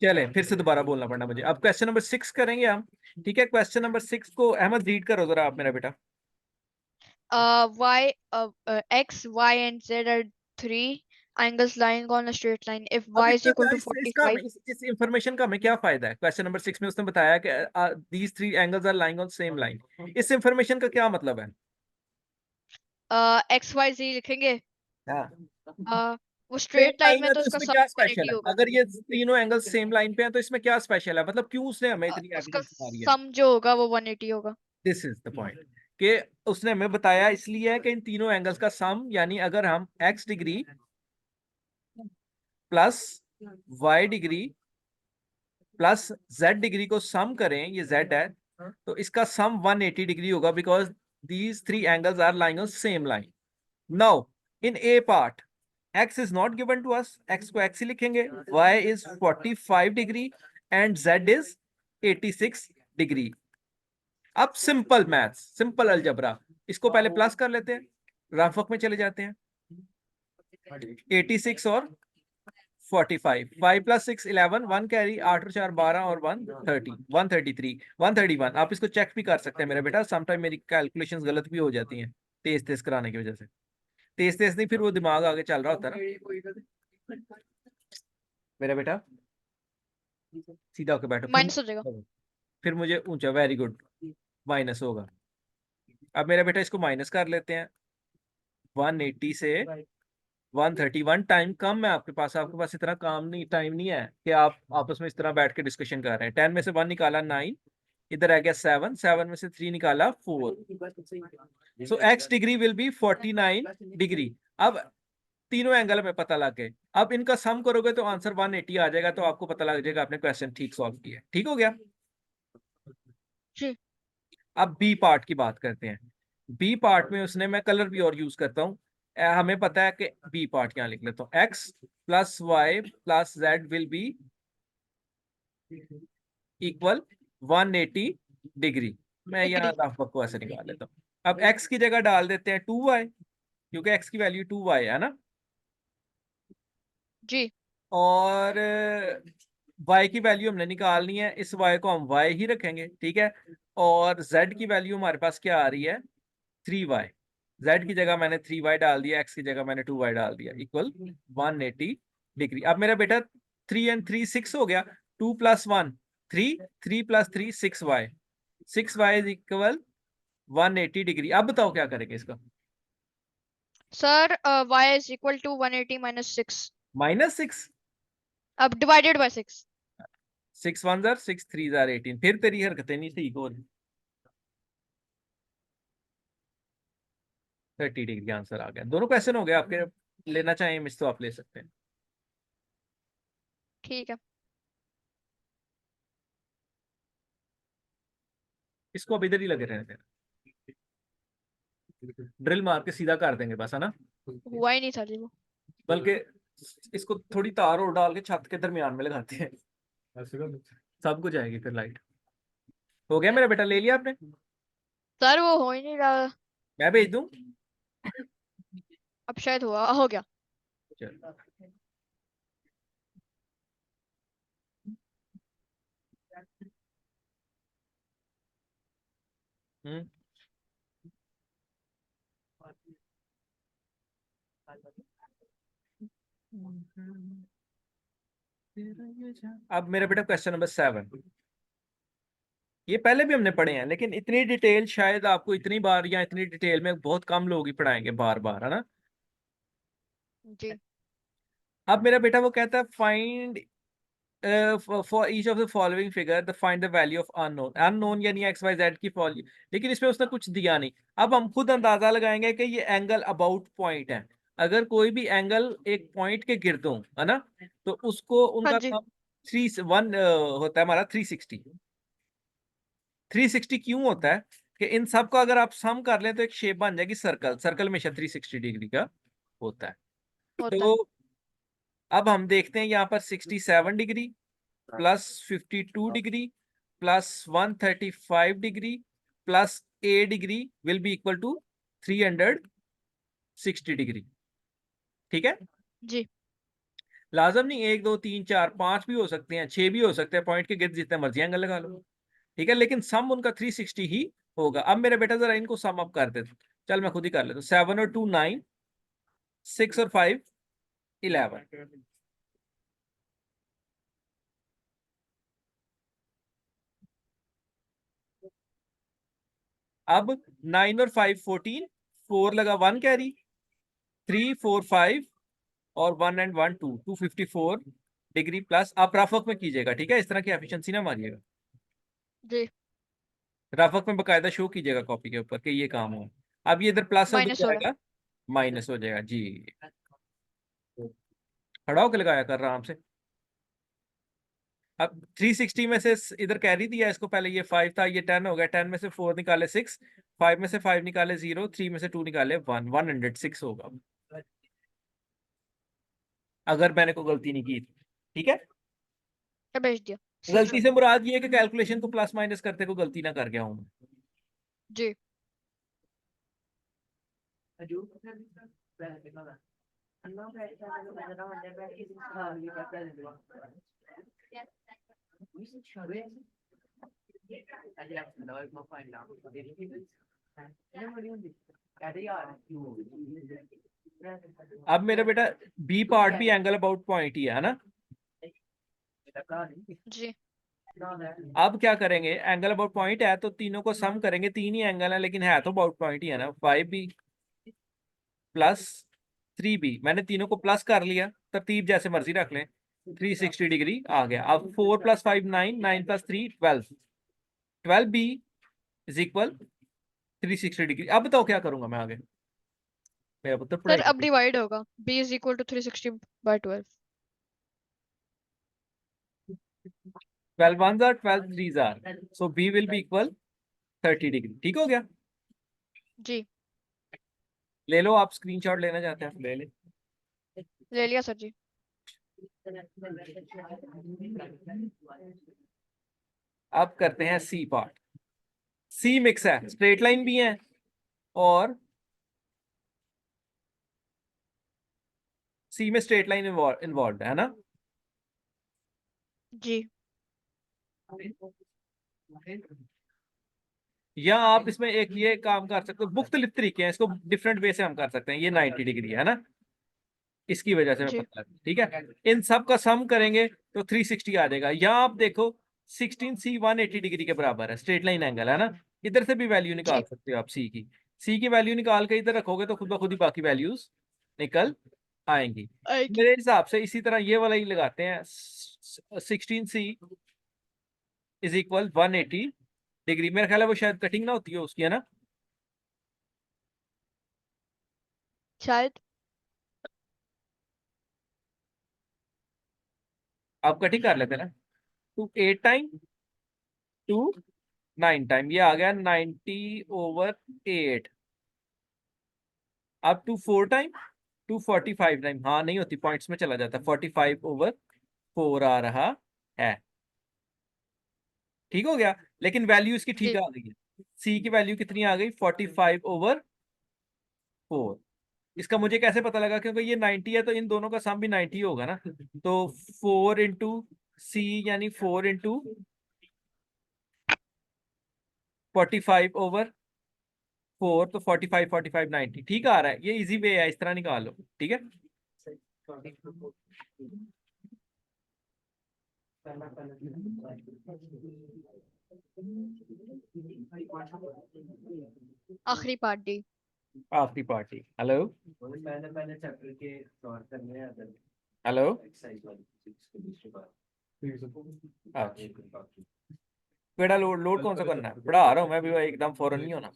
चले फिर से दोबारा बोलना पड़ना मुझे। अब क्वेश्चन नंबर 6 करेंगे हम। ठीक है, क्वेश्चन नंबर 6 को अहमद रीड करो जरा आप मेरा बेटा। Y, X, Y, and Z are three angles lying on a straight line. If अब Y is equal to इसका 45, इस इंफॉर्मेशन का हमें क्या फायदा है? क्वेश्चन नंबर 6 में उसने बताया कि these three angles are lying on same line. इस इंफॉर्मेशन का क्या मतलब है? X, Y, Z लिखेंगे। हाँ, वो सेम स्ट्रेट लाइन लाइन में है तो तो उसका इसमें सब क्या स्पेशल 180 है? होगा। अगर ये तीनों एंगल सेम लाइन पे हैं तो इसमें क्या स्पेशल है? मतलब क्यों उसने हमें इतनी उसका एविडेंस बता रही है? सम जो होगा वो 180 होगा। दिस इज द पॉइंट कि उसने हमें बताया इसलिए है कि इन तीनों एंगल्स का सम, यानी अगर हम x degree plus y degree plus z degree को सम करें, ये z है, तो इसका सम 180 डिग्री होगा, because these three angles are lying on same line. Now in a part x is not given to us, x को x ही लिखेंगे, y is 45 degree and z is 86 degree. अब simple maths, simple algebra, इसको पहले plus कर लेते हैं, राफक में चले जाते हैं। 86 और 45, 5 प्लस 6 11, 1 कैरी, 8 और 4 12 और 1 30, 133, 131। आप इसको चेक भी कर सकते हैं मेरा बेटा, समटाइम मेरी कैलकुलेशंस गलत भी हो जाती हैं तेज तेज कराने की वजह से। तेज तेज नहीं, फिर वो दिमाग आगे चल रहा होता है ना मेरा बेटा। सीधा होके बैठो, माइनस हो जाएगा। फिर मुझे ऊंचा, वेरी गुड, माइनस होगा। अब मेरा बेटा इसको माइनस कर लेते हैं, 180 से 131 टाइम कम है आपके पास, इतना काम नहीं, टाइम नहीं है कि आप आपस में इस तरह बैठ के डिस्कशन कर रहे हैं। 10 में से 1 निकाला 9, इधर आ गया 7, 7 में से 3 निकाला 4, सो x degree will B 49 degree. अब तीनों एंगल में पता लग गए, अब इनका सम करोगे तो आंसर 180 आ जाएगा, तो आपको पता लग जाएगा आपने क्वेश्चन ठीक सॉल्व किया। ठीक हो गया। जी। अब बी पार्ट की बात करते हैं। बी पार्ट में उसने, मैं कलर भी और यूज करता हूँ, हमें पता है कि बी पार्ट यहाँ लिख लेता हूँ, X plus Y plus Z will be equal 180 degree. मैं यहाँ डिग्री। रफ को ऐसे निकाल लेता हूँ। अब एक्स की जगह डाल देते हैं 2y, क्योंकि एक्स की वैल्यू 2y है ना, जी। और y की वैल्यू हमने निकालनी है, इस y को हम y ही रखेंगे, ठीक है। और z की वैल्यू हमारे पास क्या आ रही है, 3y। z की जगह मैंने 3y डाल दिया, x की जगह मैंने 2y डाल दिया, इक्वल 180 डिग्री। अब मेरा बेटा 3 एंड 3 6 हो गया, 2 plus 1 3, 3 plus 3 6y, 6y is equal 180 degree. अब बताओ क्या करेंगे इसका? Sir y is equal to 180 minus 6। -6, अब डिवाइडेड बाय 6। 6 1 jar 6 3 jar 18। फिर तेरी हरकतें नहीं ठीक हो रही। 30 डिग्री आंसर आ गया। दोनों क्वेश्चन हो गए आपके, लेना चाहें मिस तो आप ले सकते हैं। ठीक है। इसको अब इधर ही लगे रहने देना, ड्रिल मार के सीधा कर देंगे बस, है ना। हुआ ही नहीं था जी वो। बल्कि इसको थोड़ी तार और डाल के छत के दरमियान में लगाते हैं, सब कुछ आएगी फिर लाइट। हो गया मेरा बेटा, ले लिया आपने? सर वो हो ही नहीं रहा। मैं भेज दूं? अब शायद हुआ, हो गया। चल। हम्म। अब मेरा बेटा क्वेश्चन नंबर 7, ये पहले भी हमने पढ़े हैं, लेकिन इतनी डिटेल शायद आपको इतनी बार या इतनी डिटेल में बहुत कम लोग ही पढ़ाएंगे बार बार, है ना। जी। अब मेरा बेटा वो कहता है find for each of the following figure the find the value of unknown, unknown यानी एक्स वाई जेड की वैल्यू, लेकिन इसमें उसने कुछ दिया नहीं। अब हम खुद अंदाजा लगाएंगे कि ये एंगल अबाउट पॉइंट है। अगर कोई भी एंगल एक पॉइंट के गिर्द हो, है ना, तो उसको हाँ उनका जी। सम 3 1 होता है हमारा 360। 360 क्यों होता है कि इन सब का अगर आप सम कर लें तो एक शेप बन जाएगी सर्कल, सर्कल हमेशा 360 डिग्री का होता है। होता है। तो अब हम देखते हैं यहाँ पर 67 degree plus 52 degree plus 135 degree plus A degree will be equal to 360 degree. ठीक है। जी। लाजम नहीं 1 2 3 4 5 भी हो सकते हैं, 6 भी हो सकते हैं, पॉइंट के गिर्द जितने मर्जी एंगल लगा लो, ठीक है, लेकिन सम उनका 360 ही होगा। अब मेरे बेटा जरा इनको सम अप कर दे, चल मैं खुद ही कर लेता हूँ। 7 और 2 9, 6 और 5 11। अब 9 और 5 14, 4 लगा 1 कैरी, 3 4 5 और 1 एंड 1 2, 254 डिग्री प्लस। आप रफ वर्क में कीजिएगा, ठीक है, इस तरह की एफिशिएंसी ना मारिएगा, जी। रफ वर्क में बकायदा शो कीजिएगा कॉपी के ऊपर कि ये काम हो। अब ये इधर प्लस उधर माइनस हो रहा जाएगा, माइनस हो जाएगा जी। खड़ा होकर लगाया कर आराम से। अब 360 में से इधर कैरी दिया इसको, पहले ये 5 था, ये 10 हो गया, 10 में से 4 निकाले 6, 5 में से 5 निकाले 0, 3 में से 2 निकाले 1, 106 होगा अगर मैंने कोई गलती नहीं की, ठीक है। है, भेज दिया। गलती से मुराद ये है कि कैलकुलेशन को प्लस माइनस करते को गलती ना कर गया हूं। जी। अब मेरा बेटा बी पार्ट भी एंगल अबाउट पॉइंट ही है ना। जी। अब क्या करेंगे, एंगल अबाउट पॉइंट है तो तीनों को सम करेंगे, तीन ही एंगल है लेकिन है तो अबाउट पॉइंट ही है ना। 5b प्लस 3b, मैंने तीनों को प्लस कर लिया, तरतीब जैसे मर्जी रख लें, 360 डिग्री आ गया। अब 4 + 5 9, 9 + 3 12, 12b इज इक्वल 360 डिग्री। अब बताओ क्या करूंगा मैं आगे, मेरा पुत्र सर पढ़ाई अब डिवाइड होगा, b is equal to 360/12। 12 1s are 12 3s are, so b will be equal 30 degree. ठीक हो गया, जी। ले लो, आप स्क्रीनशॉट लेना चाहते हैं ले ले। ले लिया सर जी। अब करते हैं सी पार्ट। सी मिक्स है, स्ट्रेट लाइन भी है और सी में स्ट्रेट लाइन इन्वॉल्व है ना। जी। या आप इसमें एक ये काम कर सकते हो, मुख्तलिफ तरीके हैं, इसको डिफरेंट वे से हम कर सकते हैं। ये 90 डिग्री है ना, इसकी वजह से मैं जी। पता लगा, ठीक है। इन सब का सम करेंगे तो 360 आ जाएगा। यहाँ आप देखो 16c 180 डिग्री के बराबर है, स्ट्रेट लाइन एंगल है ना। इधर से भी वैल्यू निकाल जी। सकते हो आप सी की वैल्यू निकाल के इधर रखोगे तो खुद ब खुद ही बाकी वैल्यूज निकल आएंगी। आएगी। मेरे हिसाब से इसी तरह ये वाला ही लगाते हैं, 16c इज इक्वल 180 डिग्री। मेरा ख्याल है वो शायद कटिंग ना होती है उसकी, है ना। शायद। आप कटिंग कर लेते हैं ना, 2 8 टाइम 2 9 टाइम, ये आ गया 90/8। अब 2 4 टाइम 2 45 टाइम, हाँ नहीं होती, पॉइंट्स में चला जाता, 45/4 आ रहा है। ठीक हो गया, लेकिन वैल्यू इसकी ठीक जी। आ गई है। सी की वैल्यू कितनी आ गई, 45/4। इसका मुझे कैसे पता लगा, क्योंकि ये 90 है तो इन दोनों का सम भी 90 होगा ना। तो 4 इंटू सी यानी 4 इंटू 45/4, तो 45 90 ठीक आ रहा है। ये इजी वे है, इस तरह निकाल लो, ठीक है। आखिरी पार्ट डी। आखिरी पार्टी, हेलो हेलो। अच्छा, बेटा लोड लोड कौन सा करना है, पढ़ा रहा हूँ मैं भी भाई, एकदम फौरन नहीं होना।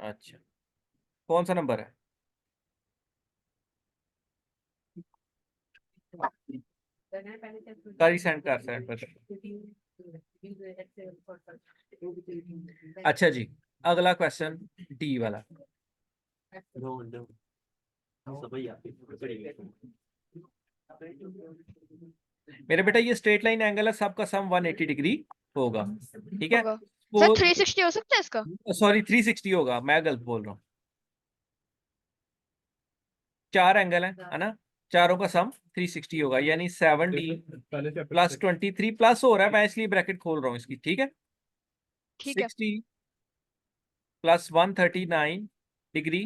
अच्छा, कौन सा नंबर है। कर सेंड कर सेंड कर। अच्छा जी, अगला क्वेश्चन डी वाला। मेरे बेटा ये स्ट्रेट लाइन एंगल है, सबका सम 180 डिग्री होगा, ठीक है। होगा। सर वो 360 हो सकता है इसका। सॉरी 360 होगा, मैं गलत बोल रहा हूँ। 4 एंगल है ना, चारों का सम 360 होगा, यानी 7D प्लस 23 प्लस हो रहा है, मैं इसलिए ब्रैकेट खोल रहा हूँ इसकी, ठीक है। ठीक है 60 प्लस 139 डिग्री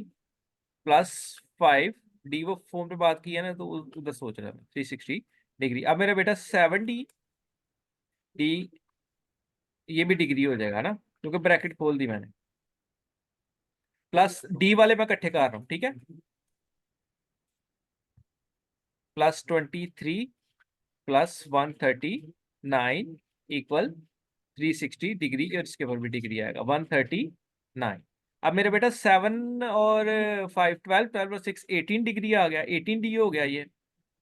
प्लस 5D, वो फोन पे बात की है ना तो उधर सोच रहा है 360 डिग्री। अब मेरा बेटा 70D, ये भी डिग्री हो जाएगा ना क्योंकि ब्रैकेट खोल दी मैंने, प्लस D वाले मैं इकट्ठे कर रहा हूँ, ठीक है। प्लस 23 प्लस 139 इक्वल 360 डिग्री, और इसके ऊपर भी डिग्री आएगा 139। अब मेरे बेटा 7 और 5 12, 12 और 6 18 डिग्री आ गया, 18D हो गया ये,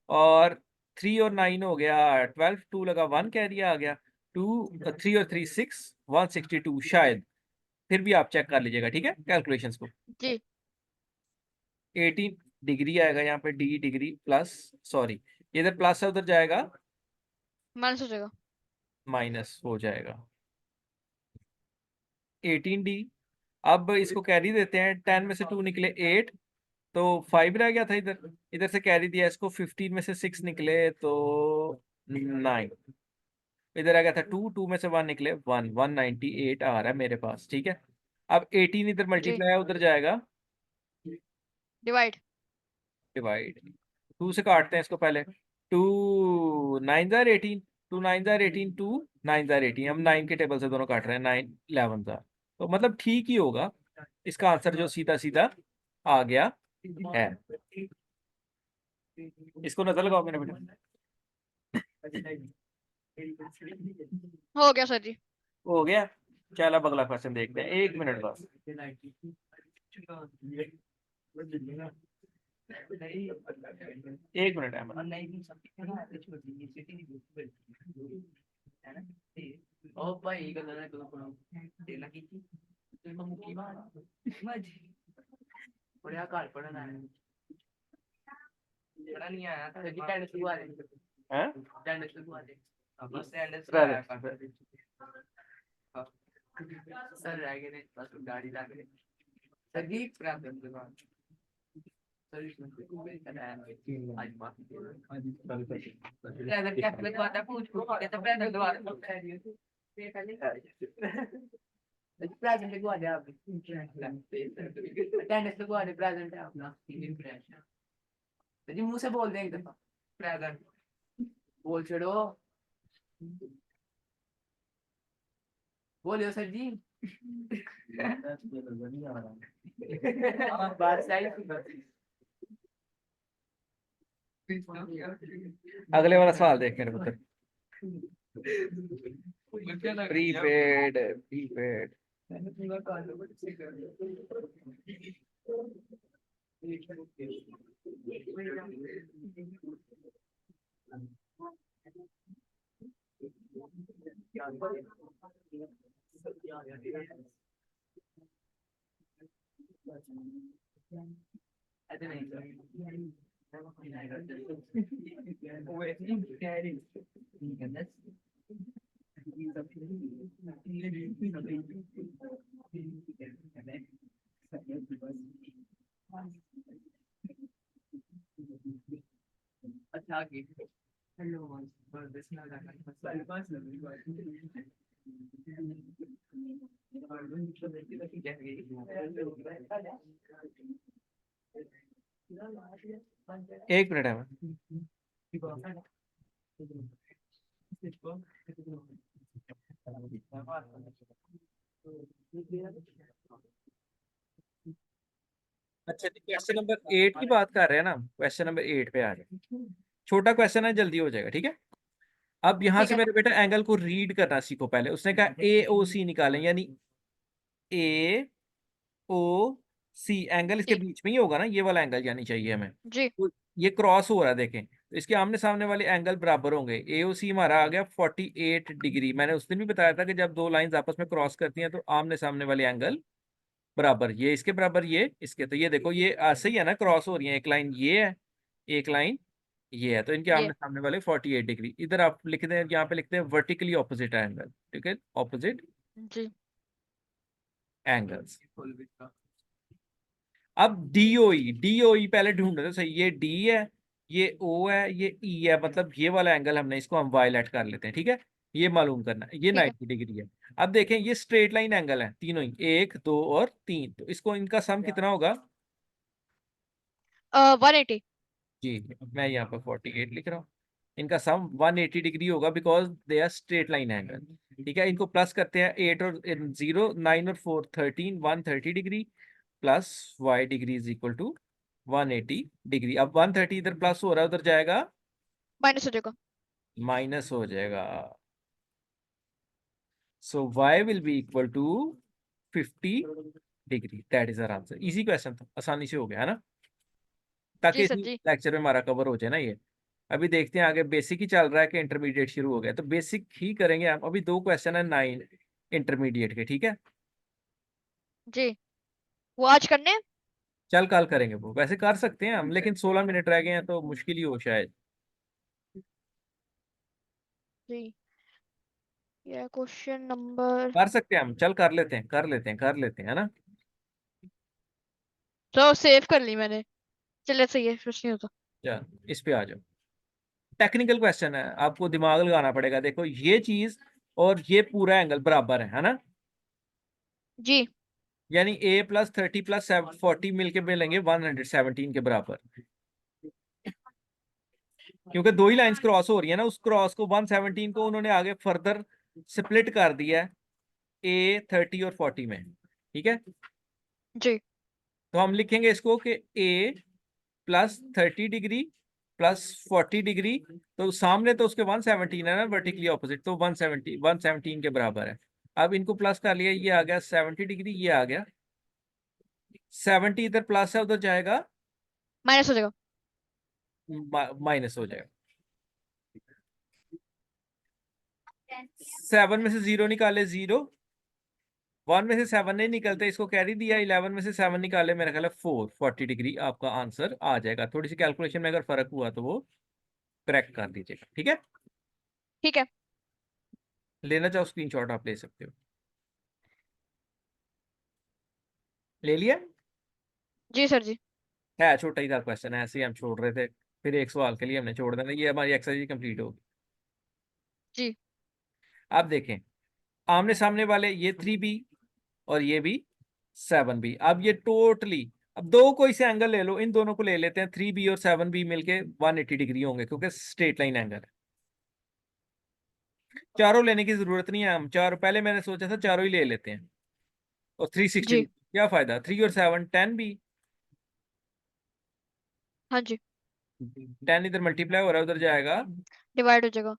और 3 और 9 हो गया 12, 2 लगा 1 कैरी आ गया, 3 और 3 6, 162 शायद, फिर भी आप चेक कर लीजिएगा, ठीक है, कैलकुलेशंस को। जी 18 डिग्री आएगा यहाँ पे, D डिग्री प्लस, सॉरी इधर प्लस है उधर जाएगा माइनस हो जाएगा। माइनस हो जाएगा 18D। अब इसको कैरी देते हैं, 10 में से 2 निकले 8, तो 5 रह गया था इधर, इधर से कैरी दिया इसको, 15 में से 6 निकले तो 9, इधर आ गया था 2, 2 में से 1 निकले 1, 198 आ रहा है मेरे पास, ठीक है। अब 18 इधर जी मल्टीप्लाई उधर जाएगा डिवाइड। डिवाइड, 2 से काटते हैं इसको पहले, 2 9 जार 18, 2 9 जार 18, 2 9 जार 18, हम 9 के टेबल से दोनों काट रहे हैं, 9 11 जार, तो मतलब ठीक ही होगा इसका आंसर जो सीधा सीधा आ गया है। इसको नजर लगाओ मेरे बेटा, हो गया सर जी। हो गया। चल अब अगला क्वेश्चन देखते हैं, 1 मिनट बस। एक मिनट है ओ भाई गल्ला ना करो तेला की तो मुक्की मार बड़ा काल पढ़ना है पढ़ा नहीं आया था जी टेंस हुआ है हैं टेंस हुआ है अब बस टेंस सर रह गए बस गाड़ी ला गए सर जी प्राप्त कर सर इसमें आज बात अगर क्या लगवाता पूछ कहता प्रेजेंट लगवा प्रेजेंट लगवा दे आप अटेंडेंस लगवा दे प्रेजेंट है अपना इंप्रेशन जी मुंह से बोल दे एक दफा प्रेजेंट बोल छोड़ो बोलियो सर जी बात सही। अगले वाला सवाल देख मेरे पुत्र, प्रीपेड प्रीपेड अच्छा हेलो एक मिनट है अच्छा जी, क्वेश्चन नंबर 8 की बात कर रहे हैं ना, क्वेश्चन नंबर 8 पे आ जाए, छोटा क्वेश्चन है जल्दी हो जाएगा, ठीक है। अब यहां ठीक से है मेरे बेटा एंगल को रीड करना सीखो पहले, उसने कहा AOC निकालें, यानी AOC एंगल इसके ठीक बीच में ही होगा ना, ये वाला एंगल जानी चाहिए हमें, जी तो ये क्रॉस हो रहा है देखें, तो इसके आमने सामने वाले एंगल बराबर होंगे। AOC हमारा आ गया 48 डिग्री, मैंने उस दिन भी बताया था कि जब दो लाइंस आपस में क्रॉस करती हैं तो आमने सामने वाले एंगल बराबर, ये इसके बराबर ये इसके, तो ये देखो ये ऐसे ही है ना, क्रॉस हो रही है, एक लाइन ये है एक लाइन ये है, तो इनके ये आमने सामने वाले 48 डिग्री, इधर आप लिख दें, यहाँ पे लिखते हैं वर्टिकली ऑपोजिट एंगल, ठीक है, ऑपोजिट जी एंगल्स। अब डीओई पहले ढूंढ रहे थे सही, ये डी है, ये ओ है, ये ई है, मतलब ये वाला एंगल हमने इसको हम वायलेट कर लेते हैं, ठीक है। ये मालूम करना है, ये ठीक है 90 डिग्री है। अब देखें ये स्ट्रेट लाइन एंगल है तीनों ही, 1 2 और 3, तो इसको इनका सम कितना होगा? 180। जी मैं यहाँ पर 48 लिख रहा हूँ। इनका सम 180 डिग्री होगा because they are straight line angle. ठीक है, इनको प्लस करते हैं, 8 और 0, 9 और 4 13, 130 degree plus y degree is equal to 180 degree. अब 130 इधर प्लस हो रहा है, उधर जाएगा माइनस हो जाएगा। माइनस हो जाएगा। So y will be equal to 50 degree. That is our answer. Easy question था, आसानी से हो गया है ना, ताकि जी सर इसी जी। लेक्चर में हमारा कवर हो जाए ना ये। अभी देखते हैं आगे बेसिक ही चल रहा है कि इंटरमीडिएट शुरू हो गया, तो बेसिक ही करेंगे हम। अभी 2 क्वेश्चन है 9 इंटरमीडिएट के, ठीक है। जी वो आज करने हैं? चल कल करेंगे वो, वैसे कर सकते हैं हम, लेकिन 16 मिनट रह गए हैं तो मुश्किल ही हो शायद। जी ये क्वेश्चन नंबर, कर सकते हैं हम, चल कर लेते हैं है ना। तो सेव कर ली मैंने। चलिए सही है, कुछ नहीं होता। चल इस पे आ जाओ। टेक्निकल क्वेश्चन है, आपको दिमाग लगाना पड़ेगा। देखो ये चीज और ये पूरा एंगल बराबर है ना। जी यानी a प्लस 30 प्लस 40 मिलके मिलेंगे 117 के बराबर, क्योंकि 2 ही लाइंस क्रॉस हो रही है ना। उस क्रॉस को 117 को उन्होंने आगे फर्दर स्प्लिट कर दिया है a 30 और 40 में, ठीक है। जी तो हम लिखेंगे इसको कि a plus 30 degree plus 40 degree, तो सामने तो उसके 117 है ना, वर्टिकली ऑपोजिट, तो 117 के बराबर है। अब इनको प्लस कर लिया, ये आ गया 70 डिग्री, ये आ गया 70, इधर प्लस है उधर जाएगा माइनस हो जाएगा। माइनस हो जाएगा। 7 में से 0 निकाले 0, 1 में से 7 नहीं निकलते, इसको कैरी दिया, 11 में से 7 निकाले, मेरा ख्याल है 40 डिग्री आपका आंसर आ जाएगा। थोड़ी सी कैलकुलेशन में अगर फर्क हुआ तो वो करेक्ट कर दीजिएगा, ठीक है। ठीक है। लेना चाहो स्क्रीनशॉट आप ले सकते हो। ले लिया? जी सर जी। है छोटा ही था क्वेश्चन, ऐसे ही हम छोड़ रहे थे, फिर एक सवाल के लिए हमने छोड़ देना। ये हमारी एक्सरसाइज कंप्लीट होगी। जी आप देखें, आमने सामने वाले ये 3b और ये भी 7b। अब ये टोटली, अब दो कोई से एंगल ले लो, इन दोनों को ले लेते हैं, 3b और 7b मिलके 180 डिग्री होंगे क्योंकि स्ट्रेट लाइन एंगल है। चारों लेने की जरूरत नहीं है, हम चार पहले मैंने सोचा था चारों ही ले लेते हैं, और 360 जी क्या फायदा, 3 और 7 10b। हाँ जी 10 इधर मल्टीप्लाई हो रहा है, उधर जाएगा, डिवाइड हो जाएगा।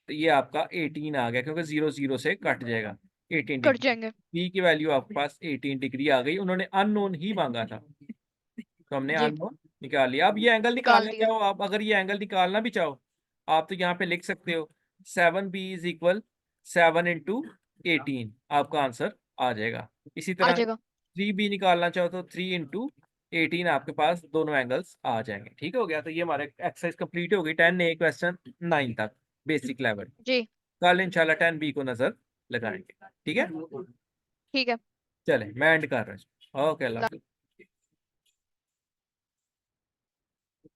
तो ये आपका 18 आ गया क्योंकि 0 0 से कट जाएगा। 18 कट डिग्री जाएंगे। बी की वैल्यू आपके पास 18 डिग्री आ गई। उन्होंने अननोन ही मांगा था, तो हमने जी अननोन निकाल लिया। अब ये एंगल निकाल निकालना दिया। चाहो आप, अगर ये एंगल निकालना भी चाहो आप, तो यहाँ पे लिख सकते हो 7b इज इक्वल 7 इंटू 18, आपका आंसर आ जाएगा। इसी आ तरह जाएगा। 3b निकालना चाहो तो 3 इंटू 18, आपके पास दोनों एंगल्स आ जाएंगे। ठीक हो गया, तो ये हमारे एक्सरसाइज कंप्लीट हो गई 10A क्वेश्चन 9 तक बेसिक लेवल। जी कल इंशाल्लाह 10B को नजर लगाएंगे, ठीक है। ठीक है। चले मैं एंड कर रहा हूँ। ओके अल्लाह हाफिज़।